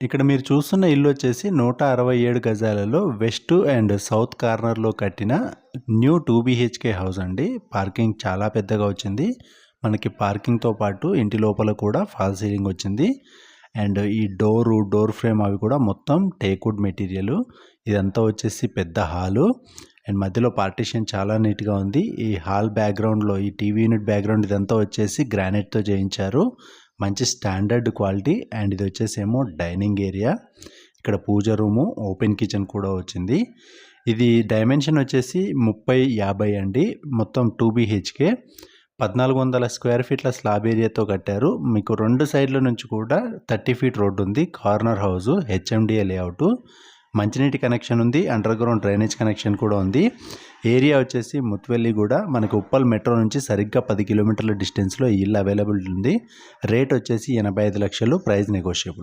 ఇక్కడ మీరు చూస్తున్న ఇల్లు వచ్చేసి 167 గజాలలో వెస్ట్ అండ్ సౌత్ కార్నర్లో కట్టిన న్యూ 2 BHK హౌస్ అండి. పార్కింగ్ చాలా పెద్దగా వచ్చింది. మనకి పార్కింగ్తో పాటు ఇంటి లోపల కూడా ఫాల్ సీలింగ్ వచ్చింది. అండ్ ఈ డోర్ ఫ్రేమ్ అవి కూడా మొత్తం టేక్వుడ్ మెటీరియల్. ఇదంతా వచ్చేసి పెద్ద హాలు అండ్ మధ్యలో పార్టీషన్ చాలా నీట్గా ఉంది. ఈ హాల్ బ్యాక్గ్రౌండ్లో ఈ టీవీ యూనిట్ బ్యాక్గ్రౌండ్ ఇదంతా వచ్చేసి గ్రానైట్తో చేయించారు. మంచి స్టాండర్డ్ క్వాలిటీ. అండ్ ఇది వచ్చేసేమో డైనింగ్ ఏరియా. ఇక్కడ పూజ రూము, ఓపెన్ కిచెన్ కూడా వచ్చింది. ఇది డైమెన్షన్ వచ్చేసి 30-50 అండి. మొత్తం 2 BHK 1400 స్క్వేర్ ఫీట్ల స్లాబ్ ఏరియాతో కట్టారు. మీకు 2 సైడ్ల నుంచి కూడా 30 ఫీట్ రోడ్డు ఉంది. Corner house, HMDA layout. మంచినీటి కనెక్షన్ ఉంది. అండర్ గ్రౌండ్ డ్రైనేజ్ కనెక్షన్ కూడా ఉంది. ఏరియా వచ్చేసి ముత్వెల్లిగూడ. మనకు ఉప్పల్ మెట్రో నుంచి సరిగ్గా 10 కిలోమీటర్ల డిస్టెన్స్లో ఈ ఇల్లు అవైలబుల్ ఉంది. రేట్ వచ్చేసి 85 లక్షలు. Price negotiable.